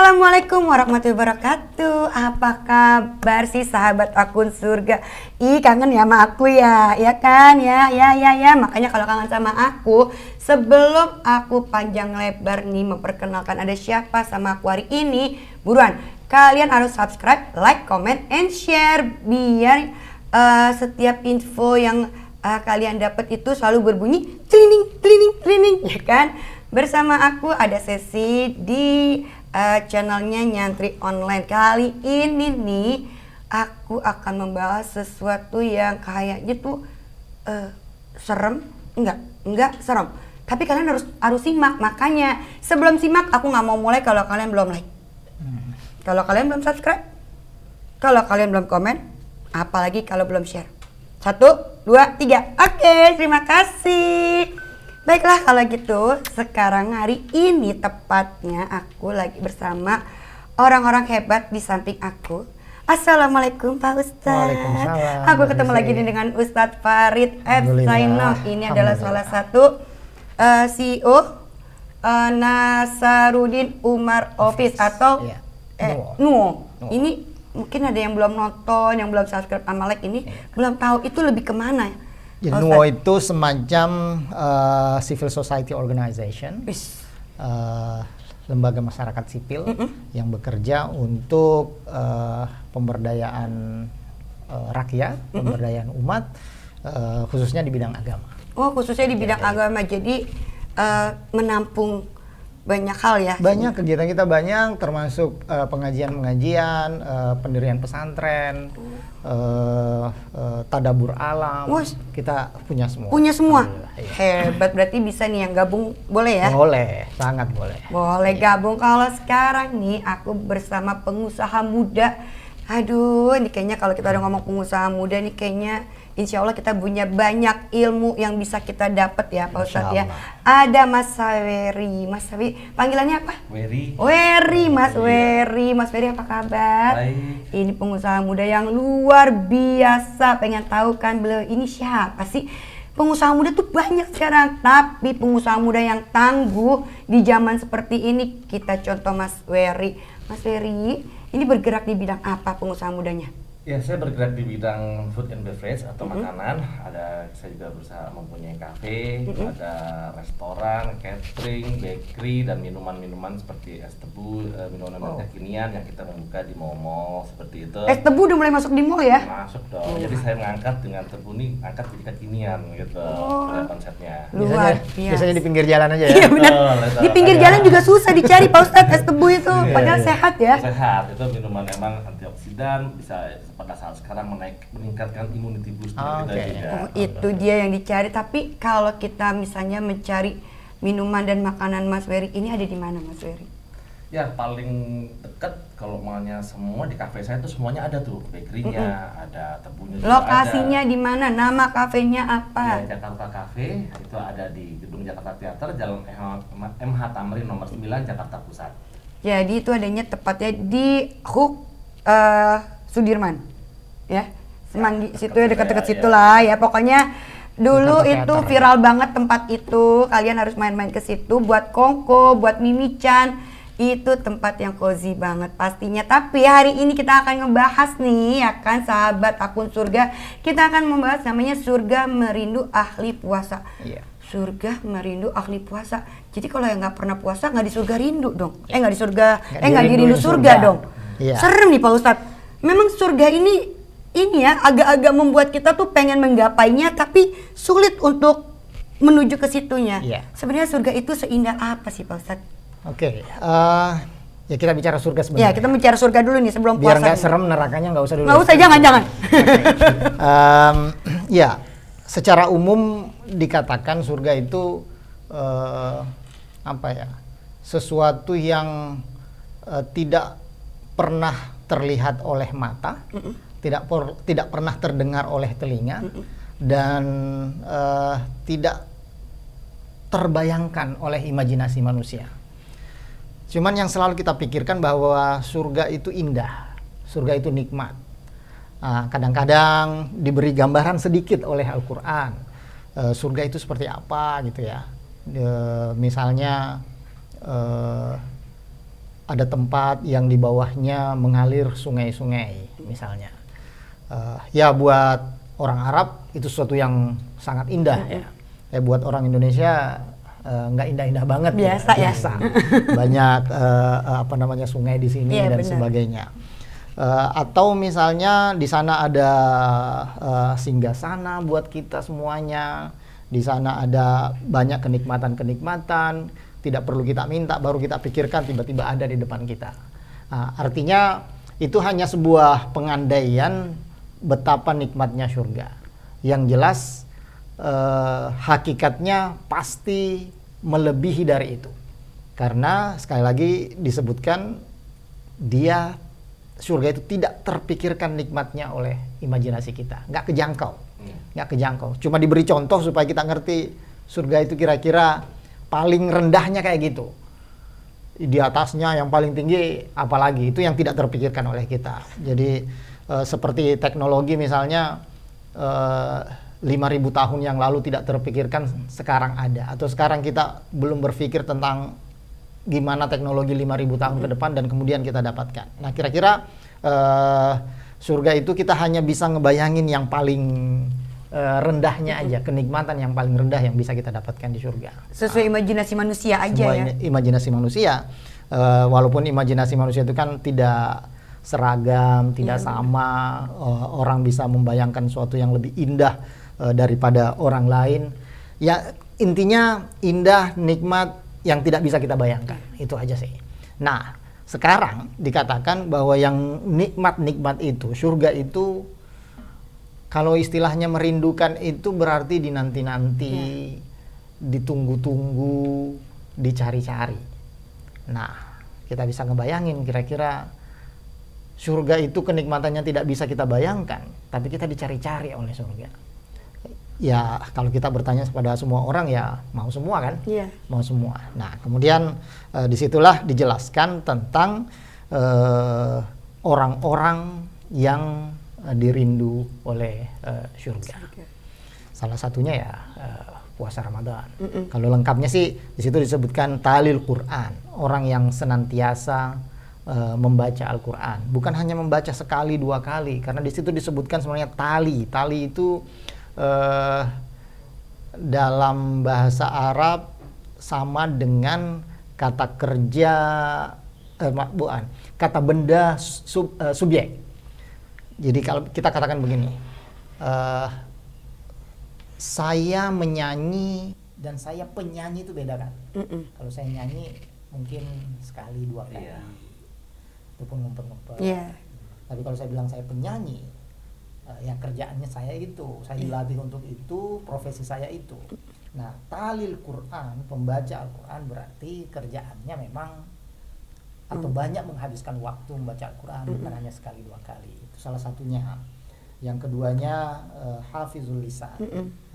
Assalamualaikum warahmatullahi wabarakatuh. Apa kabar sih sahabat akun surga? Ih, kangen ya sama aku ya, ya kan? Ya. Makanya kalau kangen sama aku, sebelum aku panjang lebar nih memperkenalkan ada siapa sama aku hari ini, buruan kalian harus subscribe, like, comment, and share biar setiap info yang kalian dapat itu selalu berbunyi tling, ya kan? Bersama aku ada sesi di channelnya Nyantri Online. Kali ini nih aku akan membahas sesuatu yang kayaknya tuh serem, enggak serem. Tapi kalian harus simak. Makanya sebelum simak aku nggak mau mulai kalau kalian belum like, kalau kalian belum subscribe, kalau kalian belum komen, apalagi kalau belum share. 1, 2, 3. Oke, terima kasih. Baiklah kalau gitu, sekarang hari ini tepatnya aku lagi bersama orang-orang hebat di samping aku. Assalamualaikum Pak Ustadz. Waalaikumsalam. Aku ketemu lagi nih dengan Ustadz Farid Zainal. Ini adalah salah satu CEO Nasarudin Umar Office atau Nuo. Ini mungkin ada yang belum nonton, yang belum subscribe sama like ini, belum tahu itu lebih kemana ya? Nuo itu semacam civil society organization, lembaga masyarakat sipil yang bekerja untuk pemberdayaan rakyat, pemberdayaan umat, khususnya di bidang agama. Oh, khususnya di bidang agama. Jadi menampung banyak hal ya. Banyak kegiatan kita banyak, termasuk pengajian-pengajian, pendirian pesantren, tadabur alam. Kita punya semua. Punya semua. Hebat, berarti bisa nih yang gabung, boleh ya? Boleh, sangat boleh. Boleh gabung. Kalau sekarang nih aku bersama pengusaha muda. Aduh, ini kayaknya kalau kita udah ngomong pengusaha muda nih kayaknya insya Allah kita punya banyak ilmu yang bisa kita dapat ya Pak Ustadz ya. Ada Mas Weri. Mas Weri, panggilannya apa? Weri, Mas Weri. Mas Weri apa kabar? Baik. Ini pengusaha muda yang luar biasa. Pengen tahu kan beliau ini siapa sih? Pengusaha muda tuh banyak sekarang, tapi pengusaha muda yang tangguh di zaman seperti ini kita contoh Mas Weri. Mas Weri, ini bergerak di bidang apa pengusaha mudanya? Ya, saya bergerak di bidang food and beverage atau makanan. Saya juga berusaha mempunyai kafe, ada restoran, catering, bakery, dan minuman-minuman seperti es tebu, minuman kekinian yang kita membuka di mall-mall seperti itu. Es tebu udah mulai masuk di mall ya? Masuk dong. Jadi saya mengangkat dengan tebu ini, angkat jadi kekinian gitu. Konsepnya. Luar biasa. Biasanya di pinggir jalan aja ya? Iya benar. Di pinggir jalan juga susah dicari Pak Ustadz es tebu itu. Padahal sehat ya? Sehat. Itu minuman emang antioksidan, bisa pada saat sekarang meningkatkan immunity booster kita juga. Oh, itu dia yang dicari. Tapi kalau kita misalnya mencari minuman dan makanan Mas Weri ini ada di mana Mas Weri? Ya paling dekat kalau maunya semua di kafe saya tuh semuanya ada tuh, bakerynya, ada tebunya juga. Lokasinya di mana? Nama kafenya apa? Ya, Jakarta Cafe itu ada di Gedung Jakarta Theater, Jalan MH Tamrin nomor 9 Jakarta Pusat. Jadi itu adanya tepatnya di Hook Sudirman. Ya, Semanggi situ ya, dekat-dekat situ lah ya. Pokoknya dulu itu viral banget tempat itu. Kalian harus main-main ke situ buat kongko, buat mimichan. Itu tempat yang cozy banget pastinya. Tapi hari ini kita akan ngebahas nih ya kan sahabat akun surga. Kita akan membahas namanya surga merindu ahli puasa. Surga merindu ahli puasa. Jadi kalau yang nggak pernah puasa nggak di surga rindu dong. Nggak di rindu surga dong. Serem nih Pak Ustadz. Memang surga ini ya agak-agak membuat kita tuh pengen menggapainya tapi sulit untuk menuju ke situnya. Sebenarnya surga itu seindah apa sih Pak Ustadz? Ya kita bicara surga sebenarnya. Ya kita bicara surga dulu nih sebelum puasa. Biar nggak serem nerakanya nggak usah dulu. Nggak usah, jangan. Ya, secara umum dikatakan surga itu sesuatu yang tidak pernah terlihat oleh mata. Tidak pernah terdengar oleh telinga dan tidak terbayangkan oleh imajinasi manusia. Cuman yang selalu kita pikirkan bahwa surga itu indah, surga itu nikmat. Kadang-kadang diberi gambaran sedikit oleh Al-Quran. Surga itu seperti apa gitu ya. Misalnya ada tempat yang di bawahnya mengalir sungai-sungai misalnya. Ya buat orang Arab itu sesuatu yang sangat indah ya. Buat orang Indonesia nggak indah-indah banget. Biasa ya. Banyak apa namanya sungai di sini dan bener. sebagainya. Atau misalnya di sana ada singgasana buat kita semuanya. Di sana ada banyak kenikmatan-kenikmatan, tidak perlu kita minta, baru kita pikirkan tiba-tiba ada di depan kita. Artinya itu hanya sebuah pengandaian betapa nikmatnya surga. Yang jelas hakikatnya pasti melebihi dari itu. Karena sekali lagi disebutkan surga itu tidak terpikirkan nikmatnya oleh imajinasi kita, nggak kejangkau. Cuma diberi contoh supaya kita ngerti surga itu kira-kira paling rendahnya kayak gitu. Di atasnya yang paling tinggi apalagi, itu yang tidak terpikirkan oleh kita. Jadi seperti teknologi misalnya 5.000 tahun yang lalu tidak terpikirkan, sekarang ada. Atau sekarang kita belum berpikir tentang gimana teknologi 5.000 tahun ke depan dan kemudian kita dapatkan. Nah kira-kira surga itu kita hanya bisa ngebayangin yang paling rendahnya aja, kenikmatan yang paling rendah yang bisa kita dapatkan di surga. Sesuai imajinasi manusia aja ya. Imajinasi manusia, walaupun imajinasi manusia itu kan tidak seragam, tidak sama. Orang bisa membayangkan sesuatu yang lebih indah daripada orang lain. Ya intinya indah, nikmat yang tidak bisa kita bayangkan, itu aja sih. Nah sekarang dikatakan bahwa yang nikmat-nikmat itu, surga itu kalau istilahnya merindukan itu berarti dinanti-nanti, ditunggu-tunggu, dicari-cari. Nah, kita bisa ngebayangin kira-kira surga itu kenikmatannya tidak bisa kita bayangkan, tapi kita dicari-cari oleh surga. Ya, kalau kita bertanya kepada semua orang ya mau semua kan? Iya. Mau semua. Nah, kemudian disitulah dijelaskan tentang orang-orang yang dirindu oleh surga. Salah satunya ya puasa Ramadan. Kalau lengkapnya sih di situ disebutkan talil Quran, orang yang senantiasa membaca Al-Quran. Bukan hanya membaca sekali dua kali, karena di situ disebutkan sebenarnya tali. Tali itu dalam bahasa Arab sama dengan kata kerja kata benda subjek. Jadi kalau kita katakan begini, saya menyanyi dan saya penyanyi itu beda kan? Kalau saya nyanyi mungkin sekali dua kali, itu pun ngumpet-ngumpet. Tapi kalau saya bilang saya penyanyi, yang kerjaannya saya itu, saya dilatih untuk itu, profesi saya itu. Nah, talil Quran, pembaca Al-Quran berarti kerjaannya memang atau banyak menghabiskan waktu membaca Al-Quran, bukan hanya sekali dua kali. Itu salah satunya. Yang keduanya hafizul lisan,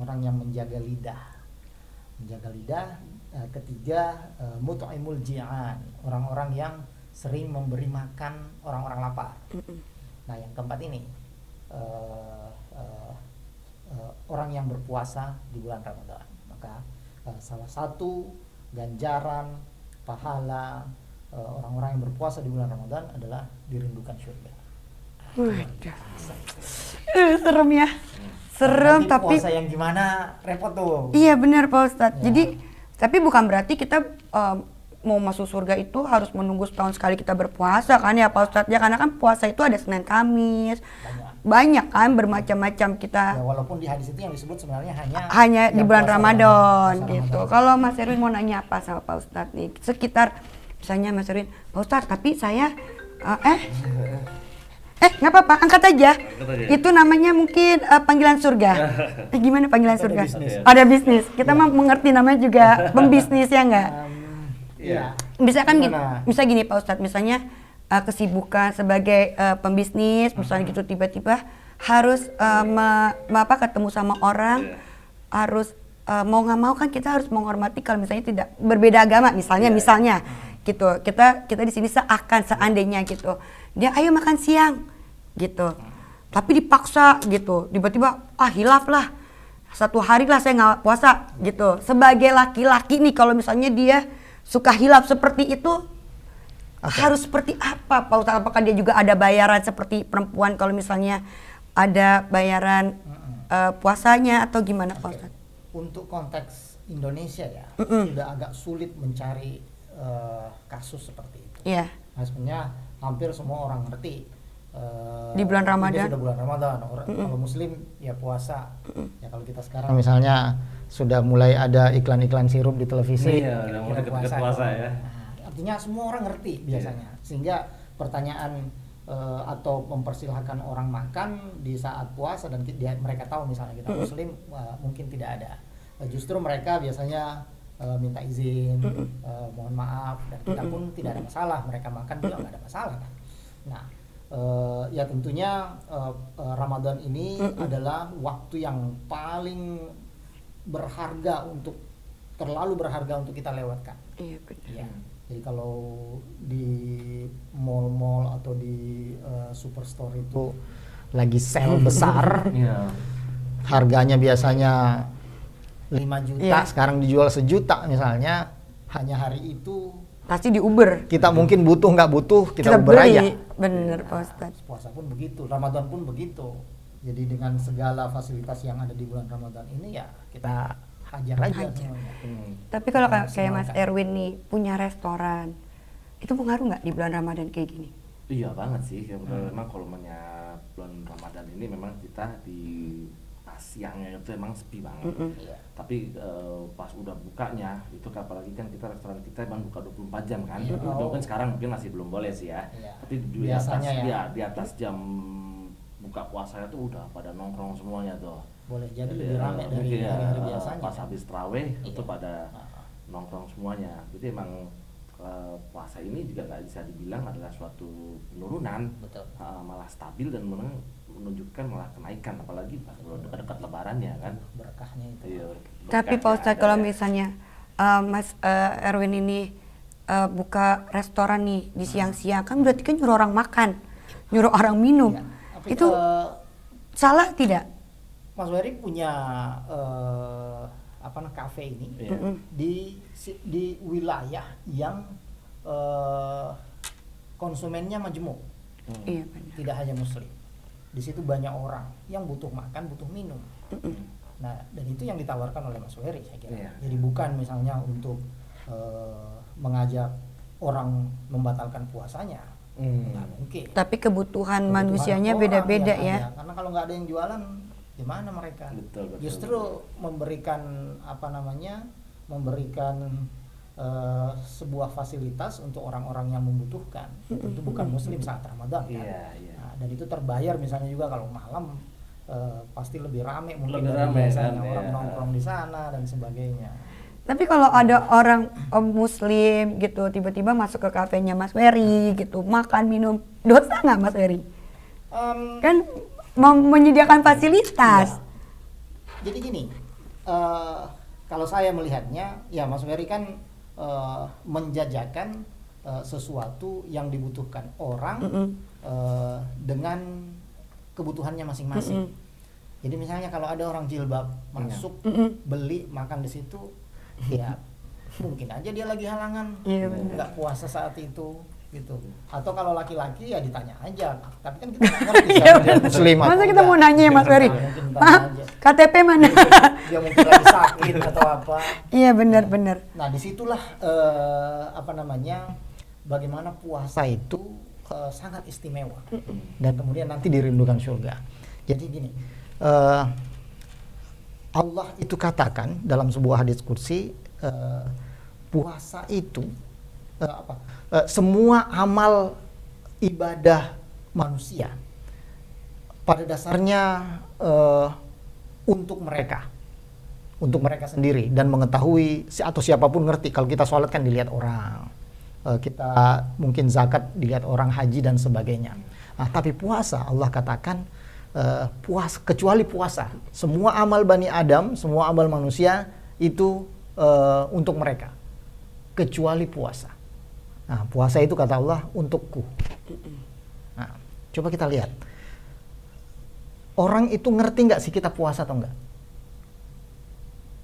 orang yang menjaga lidah. Ketiga mut'imul ji'an, orang-orang yang sering memberi makan orang-orang lapar. Nah, yang keempat ini orang yang berpuasa di bulan Ramadan. Maka salah satu ganjaran pahala orang-orang yang berpuasa di bulan Ramadan adalah dirindukan surga. Serem ya. Serem, tapi puasa yang gimana repot tuh. Iya benar Pak Ustadz. Jadi tapi bukan berarti kita mau masuk surga itu harus menunggu setahun sekali kita berpuasa kan ya Pak Ustadz ya, karena kan puasa itu ada Senin Kamis. Banyak kan bermacam-macam kita. Ya, walaupun di hadis itu yang disebut sebenarnya hanya di bulan Ramadan gitu. Kalau Mas Erwin mau nanya apa sama Pak Ustadz nih? Sekitar misalnya Mas Erwin, Pak Ustadz tapi saya nggak apa-apa, angkat aja. Itu namanya mungkin panggilan surga. Gimana panggilan surga? Ada bisnis. Kita mah mengerti namanya juga pembisnis ya nggak? Iya. Bisa kan bisa gini Pak Ustadz, misalnya kesibukan sebagai pembisnis, misalnya gitu tiba-tiba harus ketemu sama orang, harus mau nggak mau kan kita harus menghormati kalau misalnya tidak berbeda agama misalnya gitu. Kita di sini seandainya gitu. Dia ayo makan siang gitu. Tapi dipaksa gitu. Tiba-tiba hilaf lah. Satu hari lah saya nggak puasa gitu. Sebagai laki-laki nih kalau misalnya dia suka hilaf seperti itu, harus seperti apa Pak Ustadz? Apakah dia juga ada bayaran seperti perempuan kalau misalnya ada bayaran puasanya atau gimana Pak Ustadz? Untuk konteks Indonesia ya, sudah agak sulit mencari kasus seperti itu. Iya. Nah, sebenarnya hampir semua orang ngerti. Di bulan Ramadan. Sudah bulan Ramadan. Kalau Muslim ya puasa. Ya kalau kita sekarang misalnya sudah mulai ada iklan-iklan sirup di televisi. Iya, udah mulai deket-deket puasa ya. Nah, artinya semua orang ngerti biasanya. Sehingga pertanyaan atau mempersilahkan orang makan di saat puasa dan mereka tahu misalnya kita Muslim mungkin tidak ada. Justru mereka biasanya minta izin, mohon maaf, dan kita pun tidak ada masalah, mereka makan juga nggak ada masalah kan. Nah, ya tentunya Ramadan ini adalah waktu yang paling terlalu berharga untuk kita lewatkan. Iya benar. Ya. Jadi kalau di mall-mall atau di superstore itu lagi sale besar, harganya biasanya 5 juta, sekarang dijual 1 juta misalnya, hanya hari itu Pasti di Uber. kita mungkin butuh nggak butuh kita Uber beli. aja. Bener Pak Ustadz. Puasa pun begitu, Ramadan pun begitu. Jadi dengan segala fasilitas yang ada di bulan Ramadan ini ya kita hajar aja semuanya. Tapi kalau kayak Mas Erwin nih punya restoran, itu pengaruh nggak di bulan Ramadan kayak gini? Iya banget sih, memang kalau bulan Ramadan ini memang kita di siangnya itu emang sepi banget. Tapi pas udah bukanya itu apalagi kan kita restoran kita emang buka 24 jam kan. Mungkin sekarang mungkin masih belum boleh sih ya. Tapi di atas di atas jam buka puasanya tuh udah pada nongkrong semuanya tuh. Boleh jadi lebih ramai dari hari-hari biasanya. Pas habis tarawih itu pada nongkrong semuanya. Jadi emang puasa ini juga nggak bisa dibilang adalah suatu penurunan. Betul. Malah stabil dan menunjukkan malah kenaikan, apalagi pas dekat Lebaran ya kan, berkahnya itu. Iya, Tapi Pak Ustadz kalau misalnya Mas Erwin ini buka restoran nih di siang-siang, kan berarti kan nyuruh orang makan, nyuruh orang minum. Ya, itu salah tidak? Mas Wery punya kafe ini di wilayah yang konsumennya majemuk. Iya benar. Tidak hanya Muslim. Di situ banyak orang yang butuh makan, butuh minum. Nah, dan itu yang ditawarkan oleh Mas Wery saya kira. Jadi bukan misalnya untuk mengajak orang membatalkan puasanya. Nggak mungkin. Tapi kebutuhan manusianya beda-beda ya. Karena kalau nggak ada yang jualan, gimana mereka? Betul. Justru memberikan sebuah fasilitas untuk orang-orang yang membutuhkan. Itu bukan Muslim saat Ramadan kan. Nah, dan itu terbayar misalnya juga kalau malam pasti lebih ramai mungkin dari biasanya orang nongkrong di sana dan sebagainya. Tapi kalau ada orang Muslim gitu tiba-tiba masuk ke kafenya Mas Wery gitu, makan minum, dosa nggak Mas Wery? Kan menyediakan fasilitas. Jadi gini, kalau saya melihatnya, ya Mas Wery kan menjajakan sesuatu yang dibutuhkan orang dengan kebutuhannya masing-masing. Jadi misalnya kalau ada orang jilbab masuk, beli, makan di situ, ya mungkin aja dia lagi halangan, nggak puasa saat itu. Gitu. Atau kalau laki-laki ya ditanya aja, tapi kan kita nggak ngerti dia Muslim. Masa kita mau nanya ya Mas Wery? KTP mana? Dia mungkin lagi sakit atau apa? Iya benar-benar. Nah disitulah bagaimana puasa itu sangat istimewa dan kemudian nanti dirindukan surga. Jadi gini, Allah itu katakan dalam sebuah hadis qudsi, puasa itu semua amal ibadah manusia pada dasarnya untuk mereka sendiri, dan mengetahui atau siapapun ngerti kalau kita sholat kan dilihat orang, kita mungkin zakat dilihat orang, haji dan sebagainya. Nah, tapi puasa Allah katakan kecuali puasa, semua amal Bani Adam, semua amal manusia itu untuk mereka kecuali puasa. Nah, puasa itu kata Allah untukku. Nah, coba kita lihat. Orang itu ngerti nggak sih kita puasa atau enggak?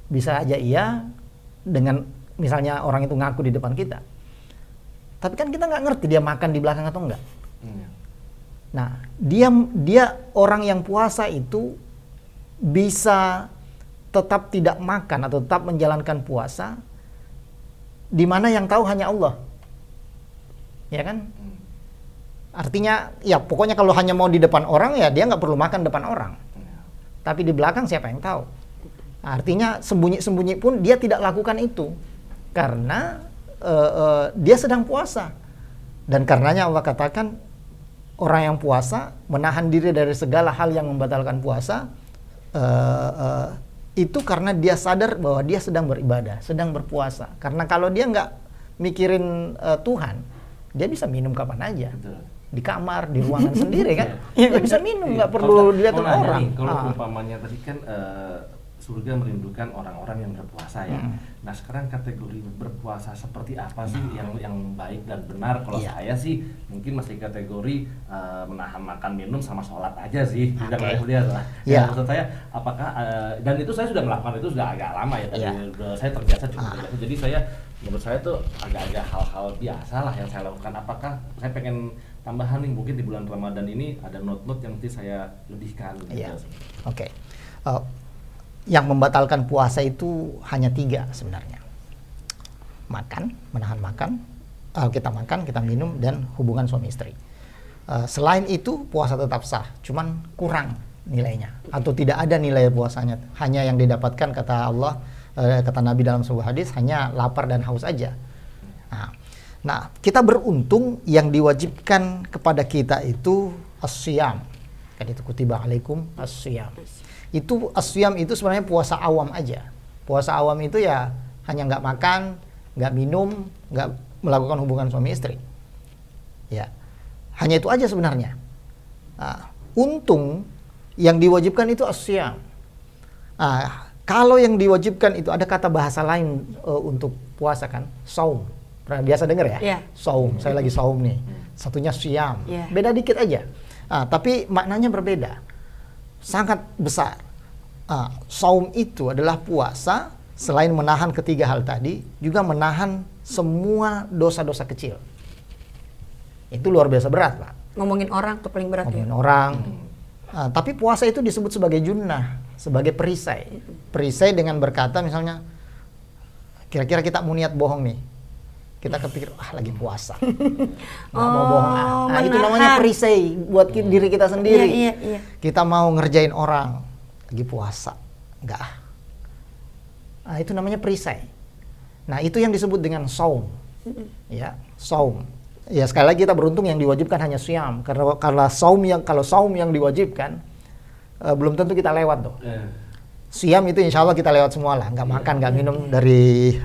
Bisa aja iya dengan misalnya orang itu ngaku di depan kita. Tapi kan kita nggak ngerti dia makan di belakang atau enggak. Iya. Nah, dia orang yang puasa itu bisa tetap tidak makan atau tetap menjalankan puasa, di mana yang tahu hanya Allah. Ya kan? Artinya, ya pokoknya kalau hanya mau di depan orang, ya dia nggak perlu makan depan orang. Tapi di belakang siapa yang tahu? Artinya sembunyi-sembunyi pun dia tidak lakukan itu. Karena dia sedang puasa. Dan karenanya Allah katakan, orang yang puasa menahan diri dari segala hal yang membatalkan puasa, itu karena dia sadar bahwa dia sedang beribadah, sedang berpuasa. Karena kalau dia nggak mikirin Tuhan, dia bisa minum kapan aja. Betul. Di kamar, di ruangan sendiri kan, dia bisa minum, nggak perlu dilihatin orang. Kalau umpamanya tadi kan surga merindukan orang-orang yang berpuasa ya. Nah sekarang kategori berpuasa seperti apa sih yang baik dan benar? Kalau saya sih mungkin masih kategori menahan makan minum sama sholat aja sih. Tidak lihat lah. Ya, maksud saya apakah dan itu saya sudah melakukan itu sudah agak lama ya. Saya terbiasa cukup terbiasa. Jadi saya menurut saya tuh agak-agak hal-hal biasa lah yang saya lakukan. Apakah saya pengen tambahan nih mungkin di bulan Ramadan ini ada note-note yang nanti saya lebihkan gitu. Oke. Yang membatalkan puasa itu hanya 3 sebenarnya. Makan, menahan makan, kita makan, kita minum, dan hubungan suami istri. Selain itu puasa tetap sah, cuman kurang nilainya atau tidak ada nilai puasanya. Hanya yang didapatkan kata Allah, kata Nabi dalam sebuah hadis, hanya lapar dan haus aja. Nah, kita beruntung yang diwajibkan kepada kita itu as-siyam. Kan itu kutiba alaikum as-siyam. Itu as-siyam itu sebenarnya puasa awam aja. Puasa awam itu ya hanya nggak makan, nggak minum, nggak melakukan hubungan suami istri. Ya, hanya itu aja sebenarnya. Untung yang diwajibkan itu as-siyam. Kalau yang diwajibkan itu ada kata bahasa lain untuk puasa kan, saum. Pernah biasa dengar ya? Yeah. Saum, saya lagi saum nih. Satunya siyam. Yeah. Beda dikit aja. Tapi maknanya berbeda. Sangat besar. Saum itu adalah puasa selain menahan ketiga hal tadi, juga menahan semua dosa-dosa kecil. Itu luar biasa berat, Pak. Ngomongin orang tuh paling berat. Ngomongin orang. Tapi puasa itu disebut sebagai junnah, sebagai perisai. Perisai dengan berkata misalnya, kira-kira kita mau niat bohong nih. Kita kepikir, lagi puasa. Nggak mau bohong. Itu namanya perisai buat diri kita sendiri. Iya. Kita mau ngerjain orang, lagi puasa. Nggak. Itu namanya perisai. Nah, itu yang disebut dengan saum. Ya, saum. Ya, sekali lagi kita beruntung yang diwajibkan hanya siyam. Karena kalau saum yang diwajibkan, belum tentu kita lewat tuh. Siyam itu insya Allah kita lewat semua lah, nggak makan, nggak minum dari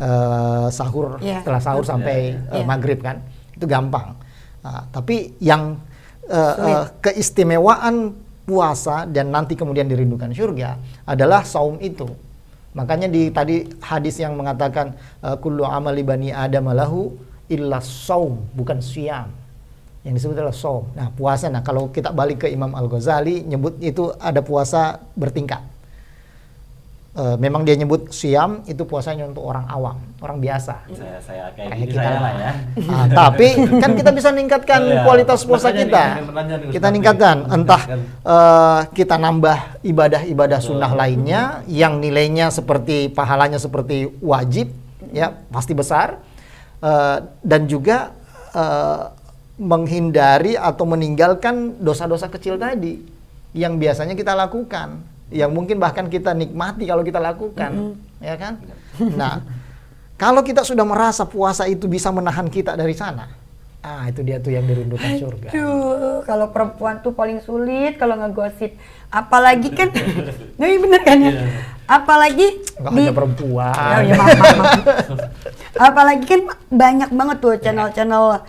sahur, setelah sahur sampai maghrib kan, itu gampang. Tapi yang keistimewaan puasa dan nanti kemudian dirindukan surga adalah saum itu. Makanya di tadi hadis yang mengatakan kullu amali bani adam lahu illa saum, bukan siyam. Yang disebut adalah saum. Nah, puasa. Nah, kalau kita balik ke Imam Al-Ghazali nyebut itu ada puasa bertingkat. Memang dia nyebut siyam itu puasanya untuk orang awam, orang biasa. Saya kayak kita kita lah ya. Tapi kan kita bisa meningkatkan kualitas puasa kita. Kita ningkatkan, entah kita nambah ibadah-ibadah sunnah lainnya yang nilainya seperti pahalanya seperti wajib, ya pasti besar, dan juga menghindari atau meninggalkan dosa-dosa kecil tadi yang biasanya kita lakukan. Yang mungkin bahkan kita nikmati kalau kita lakukan, ya kan? Nah, kalau kita sudah merasa puasa itu bisa menahan kita dari sana, itu dia tuh yang dirindukan surga. Kalau perempuan tuh paling sulit kalau ngegosip, apalagi kan, ini bener kan ya? Apalagi nggak hanya perempuan. Apalagi kan banyak banget tuh channel-channel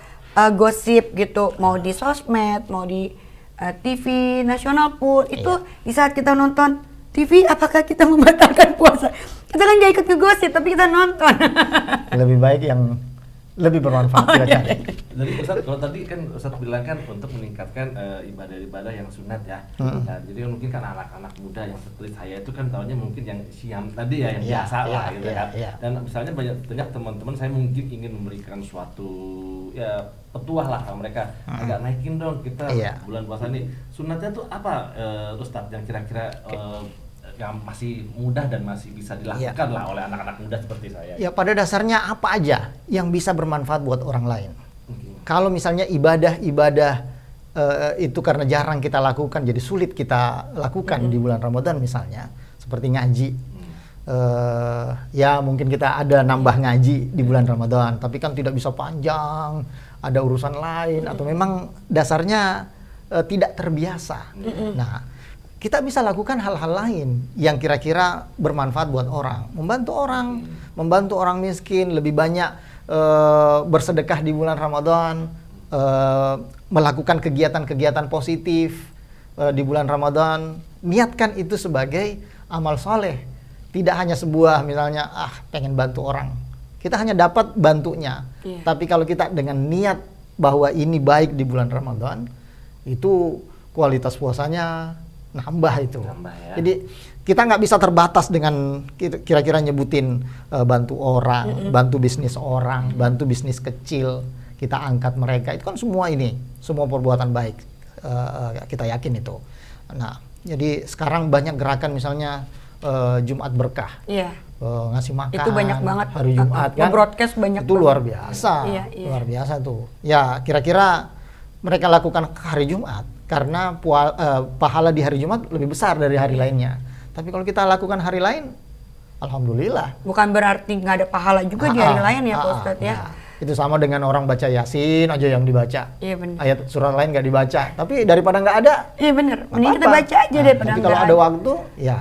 gosip gitu, mau di sosmed, mau di TV nasional pun itu di saat kita nonton TV, apakah kita membatalkan puasa? Kita kan gak ikut ngegosip tapi kita nonton. Lebih baik yang lebih bermanfaat kita cari. Jadi Ustadz, kalau tadi kan Ustadz bilang kan untuk meningkatkan ibadah-ibadah yang sunat ya. Nah, jadi mungkin kan anak-anak muda yang seperti saya itu kan tahunya mungkin yang siam tadi ya, yang biasa lah gitu kan. Dan misalnya banyak teman-teman saya mungkin ingin memberikan suatu ya petuah lah sama mereka, agak naikin dong kita bulan puasa nih. Sunatnya tuh apa Ustadz yang kira-kira yang masih mudah dan masih bisa dilakukan lah oleh anak-anak muda seperti saya? Ya pada dasarnya apa aja yang bisa bermanfaat buat orang lain. Kalau misalnya ibadah-ibadah itu karena jarang kita lakukan, jadi sulit kita lakukan di bulan Ramadan misalnya, seperti ngaji. Ya mungkin kita ada nambah ngaji di bulan Ramadan, tapi kan tidak bisa panjang, ada urusan lain, atau memang dasarnya tidak terbiasa. Nah, kita bisa lakukan hal-hal lain yang kira-kira bermanfaat buat orang, membantu orang miskin, lebih banyak bersedekah di bulan Ramadan, melakukan kegiatan-kegiatan positif di bulan Ramadan. Niatkan itu sebagai amal soleh, tidak hanya sebuah misalnya pengen bantu orang, kita hanya dapat bantunya. Tapi kalau kita dengan niat bahwa ini baik di bulan Ramadan, itu kualitas puasanya nambah itu. Ya. Jadi kita nggak bisa terbatas dengan kira-kira nyebutin bantu orang, bantu bisnis orang, bantu bisnis kecil, kita angkat mereka. Itu kan semua perbuatan baik, kita yakin itu. Nah, jadi sekarang banyak gerakan misalnya Jumat berkah, ngasih makan. Itu banyak banget. Hari Jumat kan, broadcast banyak. Itu luar biasa, luar biasa tuh. Ya kira-kira mereka lakukan hari Jumat karena pahala di hari Jumat lebih besar dari hari lainnya. Tapi kalau kita lakukan hari lain, alhamdulillah. Bukan berarti nggak ada pahala juga di hari lain ya Pak Ustadz ya. Itu sama dengan orang baca Yasin aja yang dibaca. Iya benar. Ayat surat lain nggak dibaca. Tapi daripada nggak ada. Iya benar. Mending kita baca aja daripada nggak ada. Kalau ada waktu, ya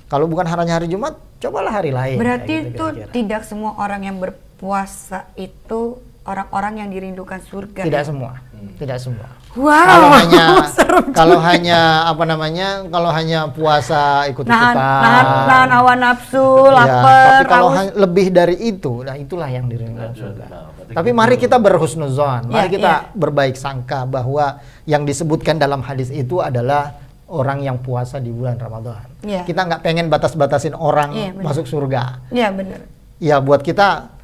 kalau bukan hanya hari Jumat, cobalah hari lain. Berarti gitu, itu tidak semua orang yang berpuasa itu orang-orang yang dirindukan surga. Tidak semua. Tidak semua. Wow. Kalau hanya puasa ikut-ikutan. Nahan hawa nafsu, lapar. Tapi kalau lebih dari itu, nah itulah yang dirindukan surga. Tapi mari kita berhusnuzon, mari kita berbaik sangka bahwa yang disebutkan dalam hadis itu adalah orang yang puasa di bulan Ramadan. Kita nggak pengen batas-batasin orang masuk surga. Iya benar. Ya buat kita,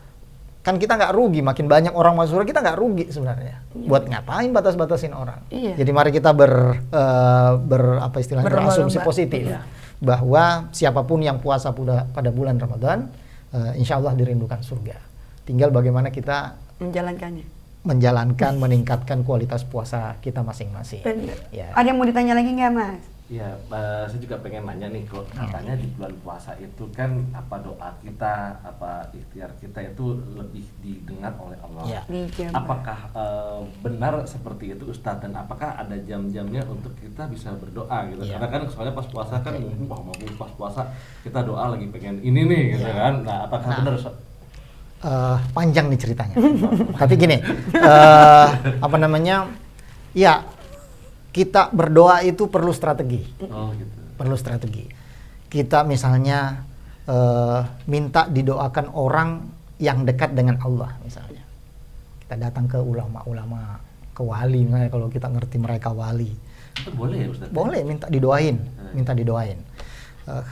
kan kita nggak rugi, makin banyak orang masuk surga kita nggak rugi sebenarnya. Buat ngapain batas-batasin orang? Jadi mari kita berasumsi positif bahwa siapapun yang puasa pada bulan Ramadan, insya Allah dirindukan surga. Tinggal bagaimana kita menjalankan, meningkatkan kualitas puasa kita masing-masing. Ya. Ada yang mau ditanya lagi nggak Mas? Ya, saya juga pengen nanya nih, kok katanya di bulan puasa itu kan apa doa kita, apa ikhtiar kita itu lebih didengar oleh Allah. Apakah benar seperti itu Ustadz, dan apakah ada jam-jamnya untuk kita bisa berdoa gitu? Karena kan soalnya pas puasa kan, pas puasa kita doa lagi pengen ini nih gitu kan. Nah, apakah benar Ustadz? Panjang nih ceritanya. Tapi gini, kita berdoa itu perlu strategi. Gitu. Perlu strategi. Kita misalnya minta didoakan orang yang dekat dengan Allah misalnya. Kita datang ke ulama-ulama, ke wali misalnya, kalau kita ngerti mereka wali. Itu boleh ya Ustaz? Boleh minta didoain.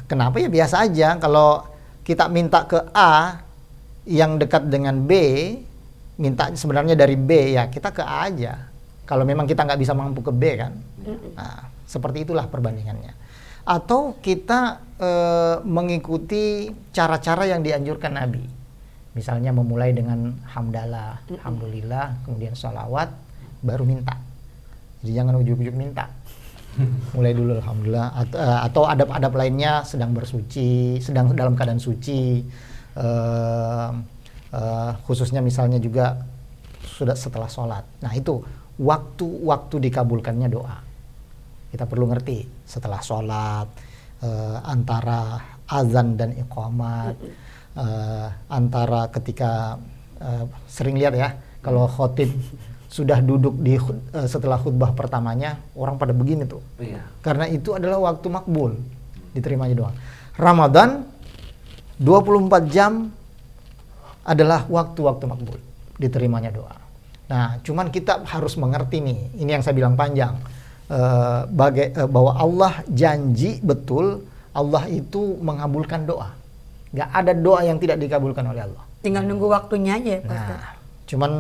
Kenapa ya biasa aja, kalau kita minta ke A yang dekat dengan B, minta sebenarnya dari B, ya kita ke A aja. Kalau memang kita nggak bisa mampu ke B kan. Nah, seperti itulah perbandingannya. Atau kita mengikuti cara-cara yang dianjurkan Nabi. Misalnya memulai dengan hamdalah, alhamdulillah, kemudian sholawat, baru minta. Jadi jangan ujuk-ujuk minta. Mulai dulu alhamdulillah. Atau adab-adab lainnya, sedang bersuci, sedang dalam keadaan suci. Khususnya misalnya juga sudah setelah sholat. Nah itu waktu dikabulkannya doa. Kita perlu ngerti setelah sholat, antara azan dan iqamat, antara ketika sering lihat ya, kalau khotib sudah duduk setelah khutbah pertamanya, orang pada begini tuh. Karena itu adalah waktu makbul, diterimanya doa. Ramadan 24 jam adalah waktu-waktu makbul. diterimanya doa. Nah, cuman kita harus mengerti nih, ini yang saya bilang panjang, bahwa Allah janji betul, Allah itu mengabulkan doa. Gak ada doa yang tidak dikabulkan oleh Allah. Tinggal nunggu waktunya aja ya Pak Ustadz. Nah, cuman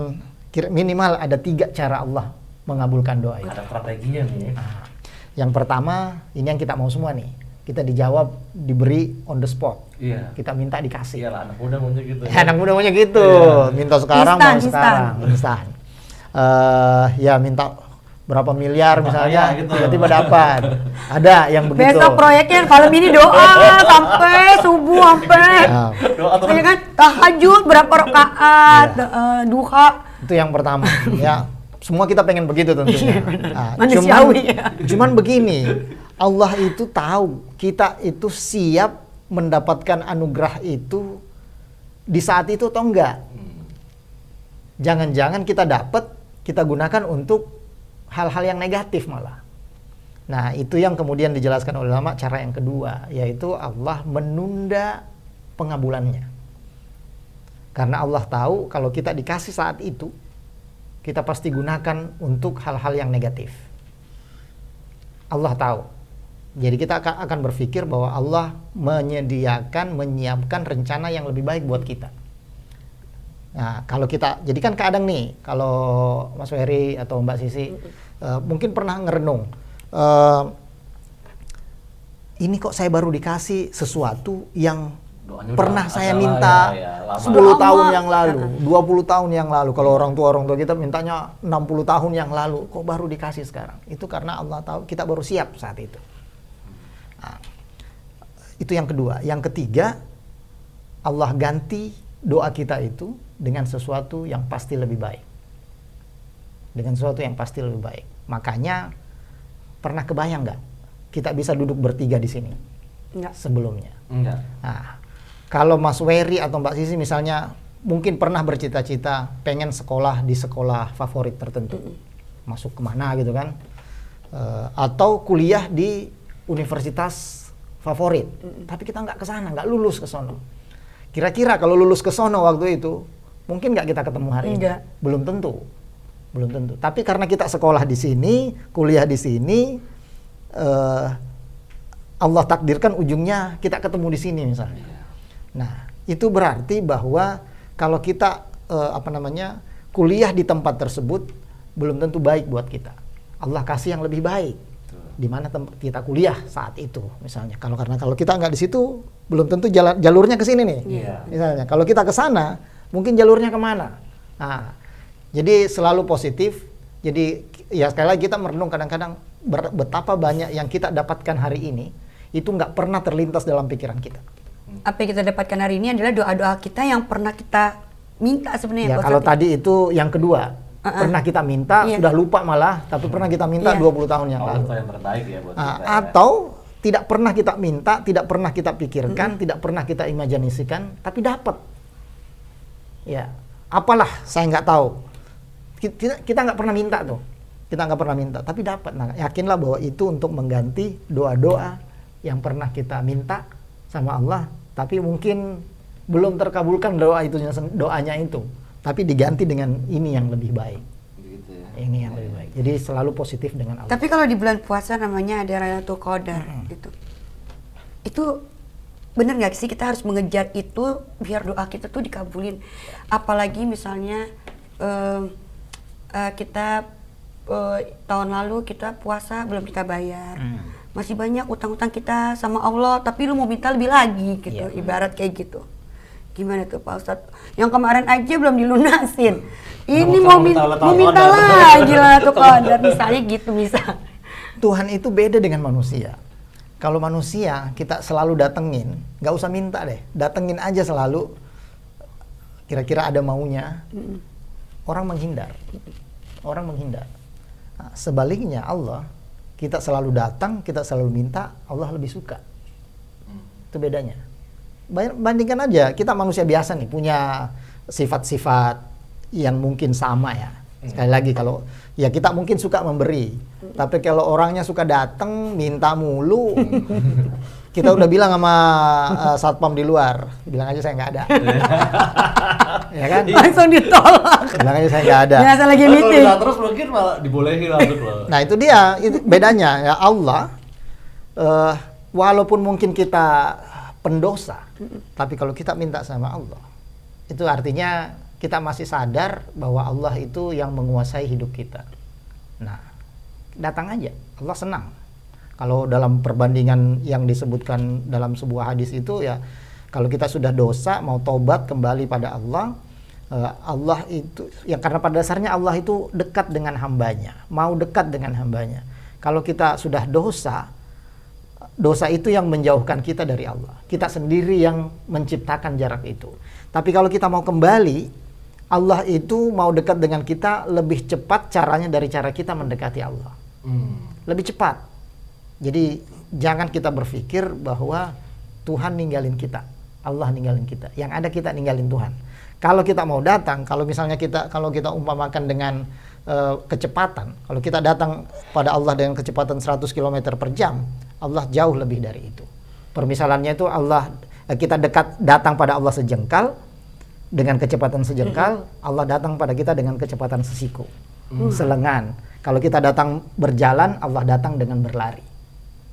minimal ada 3 cara Allah mengabulkan doa itu. Ada strateginya nih. Nah, yang pertama, ini yang kita mau semua nih. Kita dijawab, diberi on the spot. Iya. Kita minta dikasih. Iyalah, anak muda maunya gitu. Ya, anak muda maunya gitu. Minta sekarang, Instan, mau sekarang. Instan. Ya minta berapa miliar misalnya, gitu. tiba-tiba dapat. Ada yang begitu. Besok proyeknya malam ini doa sampai subuh sampai. Nah, Doa terus. Ya kan tahajud berapa rakaat, duha. itu yang pertama. Ya, semua kita pengen begitu tentunya. Nah, Manusiawi ya. cuman begini, Allah itu tahu kita itu siap mendapatkan anugerah itu di saat itu atau enggak. Jangan-jangan kita dapat, kita gunakan untuk hal-hal yang negatif malah. Nah, itu yang kemudian dijelaskan oleh ulama, cara yang kedua, yaitu Allah menunda pengabulannya. Karena Allah tahu kalau kita dikasih saat itu, kita pasti gunakan untuk hal-hal yang negatif. Allah tahu. Jadi kita akan berpikir bahwa Allah menyiapkan rencana yang lebih baik buat kita. Nah, kalau kita, jadi kan kadang nih, kalau Mas Ferry atau Mbak Sisi mungkin pernah ngerenung, ini kok saya baru dikasih sesuatu yang Doanya pernah udah saya ada minta lah ya, lama. 10 tahun Lama. yang lalu, 20 tahun yang lalu. Kalau orang tua kita mintanya 60 tahun yang lalu, kok baru dikasih sekarang? Itu karena Allah tahu kita baru siap saat itu. Nah, itu yang kedua. Yang ketiga, Allah ganti doa kita itu dengan sesuatu yang pasti lebih baik. Dengan sesuatu yang pasti lebih baik. Makanya pernah kebayang nggak kita bisa duduk bertiga di sini? Enggak. Sebelumnya. Enggak. Nah, kalau Mas Wery atau Mbak Sisi misalnya mungkin pernah bercita-cita pengen sekolah di sekolah favorit tertentu, masuk kemana gitu kan, atau kuliah di universitas favorit, tapi kita nggak ke sana, nggak lulus ke sono. Kira-kira kalau lulus ke sono waktu itu, mungkin nggak kita ketemu hari ini? Enggak. Belum tentu, belum tentu. Tapi karena kita sekolah di sini, kuliah di sini, Allah takdirkan ujungnya kita ketemu di sini misalnya. Nah, itu berarti bahwa kalau kita kuliah di tempat tersebut belum tentu baik buat kita. Allah kasih yang lebih baik. Di mana kita kuliah saat itu misalnya. Kalau kita nggak di situ, belum tentu jalurnya ke sini nih. Iya. Misalnya, kalau kita ke sana, mungkin jalurnya kemana? Nah, jadi selalu positif. Jadi ya sekali lagi kita merenung kadang-kadang betapa banyak yang kita dapatkan hari ini itu nggak pernah terlintas dalam pikiran kita. Apa yang kita dapatkan hari ini adalah doa-doa kita yang pernah kita minta sebenarnya. Ya Pak kalau Ustadz. tadi itu yang kedua, pernah kita minta, Iya. sudah lupa malah, tapi pernah kita minta Iya. 20 tahun yang lalu. Itu yang terbaik ya buat Nah, kita. Ya. atau tidak pernah kita minta, tidak pernah kita pikirkan, tidak pernah kita imajinasikan, tapi dapat. Ya, apalah saya nggak tahu. Kita nggak pernah minta tuh, kita nggak pernah minta, tapi dapat. Nah, yakinlah bahwa itu untuk mengganti doa-doa yang pernah kita minta sama Allah, tapi mungkin belum terkabulkan doanya itu, tapi diganti dengan ini yang lebih baik. Begitu ya. Ini yang lebih baik. Jadi selalu positif dengan Allah. Tapi kalau di bulan puasa namanya ada Lailatul Qadar gitu. Itu bener nggak sih kita harus mengejar itu biar doa kita tuh dikabulin. Apalagi misalnya kita tahun lalu kita puasa belum kita bayar. Masih banyak utang-utang kita sama Allah, tapi lu mau minta lebih lagi gitu. Iya. Ibarat kayak gitu. Gimana tuh Pak Ustadz? Yang kemarin aja belum dilunasin. Ini Mau mau minta minta Lailatul lagi Lailatul Qadar. Misalnya gitu misal. Tuhan itu beda dengan manusia. Kalau manusia kita selalu datengin, nggak usah minta deh, datengin aja selalu. Kira-kira ada maunya, orang menghindar. Orang menghindar. Nah, sebaliknya Allah, kita selalu datang, kita selalu minta, Allah lebih suka. Itu bedanya. Bandingkan aja, kita manusia biasa nih, punya sifat-sifat yang mungkin sama ya. Sekali lagi kalau ya kita mungkin suka memberi, tapi kalau orangnya suka datang minta mulu, kita udah bilang sama satpam di luar, bilang aja saya nggak ada. ya kan? Langsung ditolak. Bilangnya saya nggak ada. Biasa lagi Kalau meeting. udah terus mungkin malah dibolehin langsung loh. Nah itu dia, itu bedanya ya Allah. Walaupun mungkin kita pendosa, tapi kalau kita minta sama Allah, itu artinya kita masih sadar bahwa Allah itu yang menguasai hidup kita. Nah, datang aja, Allah senang. Kalau dalam perbandingan yang disebutkan dalam sebuah hadis itu ya, kalau kita sudah dosa mau tobat kembali pada Allah, Allah itu ya karena pada dasarnya Allah itu dekat dengan hambanya, mau dekat dengan hambanya. Kalau kita sudah dosa itu yang menjauhkan kita dari Allah. Kita sendiri yang menciptakan jarak itu. Tapi kalau kita mau kembali, Allah itu mau dekat dengan kita lebih cepat caranya dari cara kita mendekati Allah. Lebih cepat. Jadi jangan kita berpikir bahwa Tuhan ninggalin kita, Allah ninggalin kita. Yang ada kita ninggalin Tuhan. Kalau kita mau datang, kalau kita umpamakan dengan kecepatan, kalau kita datang pada Allah dengan kecepatan 100 km per jam, Allah jauh lebih dari itu. Permisalannya itu kita datang pada Allah sejengkal dengan kecepatan sejengkal, Allah datang pada kita dengan kecepatan sesiku, selengan. Kalau kita datang berjalan, Allah datang dengan berlari.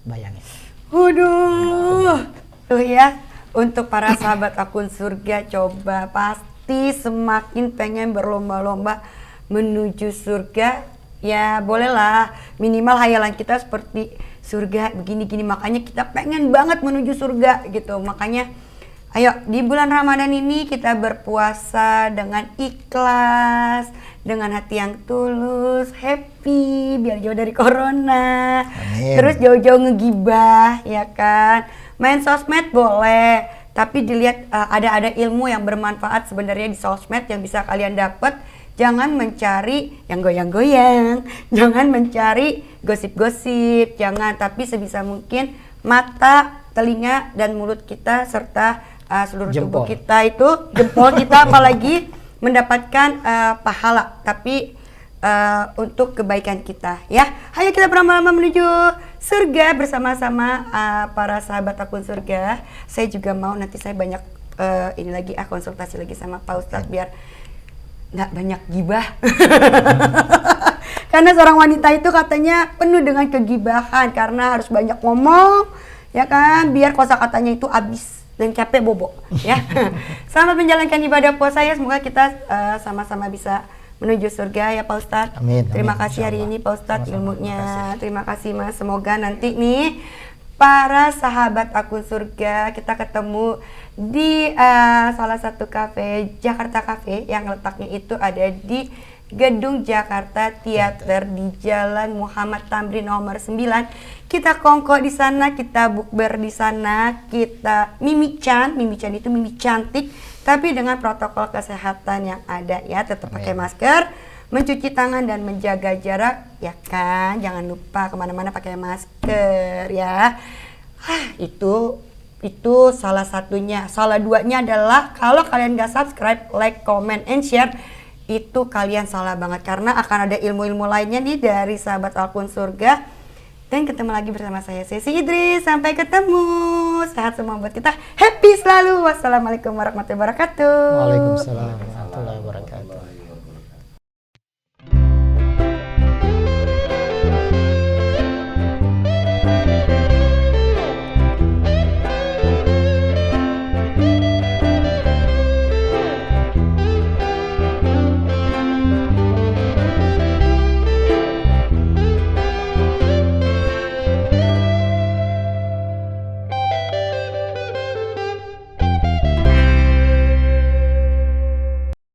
Bayangin. Waduh, tuh ya, untuk para sahabat akun surga, coba pasti semakin pengen berlomba-lomba menuju surga. Ya bolehlah, minimal hayalan kita seperti surga begini-gini, makanya kita pengen banget menuju surga gitu. Makanya ayo di bulan Ramadan ini kita berpuasa dengan ikhlas, dengan hati yang tulus, happy, biar jauh dari corona. Amin. Terus jauh-jauh ngegibah, ya kan. Main sosmed boleh, tapi dilihat ada ilmu yang bermanfaat sebenarnya di sosmed yang bisa kalian dapat. Jangan mencari yang goyang-goyang, jangan mencari gosip-gosip, jangan. Tapi sebisa mungkin mata, telinga, dan mulut kita serta seluruh tubuh kita itu, jempol kita apalagi mendapatkan pahala, tapi untuk kebaikan kita ya. Ayo kita berlama-lama menuju surga bersama-sama para sahabat akun surga. Saya juga mau nanti saya banyak ini lagi konsultasi lagi sama Pak Ustadz biar nggak banyak gibah. Karena seorang wanita itu katanya penuh dengan kegibahan karena harus banyak ngomong, ya kan, biar kosakatanya itu habis dan capek bobo ya. Selamat menjalankan ibadah puasa ya, semoga kita sama-sama bisa menuju surga ya Pak Ustadz. Amin. Terima kasih hari ini Pak Ustadz ilmunya. Terima kasih Mas. Semoga nanti nih para sahabat akun surga kita ketemu di salah satu kafe, Jakarta Cafe, yang letaknya itu ada di Gedung Jakarta Theater di Jalan Muhammad Tamrin nomor 9. Kita kongko di sana, kita bukber di sana, kita mimichan itu mimi cantik, tapi dengan protokol kesehatan yang ada ya, tetap pakai masker, mencuci tangan dan menjaga jarak, ya kan, jangan lupa kemana-mana pakai masker ya. Itu salah satunya. Salah duanya adalah kalau kalian gak subscribe, like, comment, and share, itu kalian salah banget karena akan ada ilmu-ilmu lainnya nih dari sahabat akun surga. Dan ketemu lagi bersama saya Sesi Idris. Sampai ketemu. Sehat semua buat kita. Happy selalu. Wassalamualaikum warahmatullahi wabarakatuh. Waalaikumsalam warahmatullahi wabarakatuh.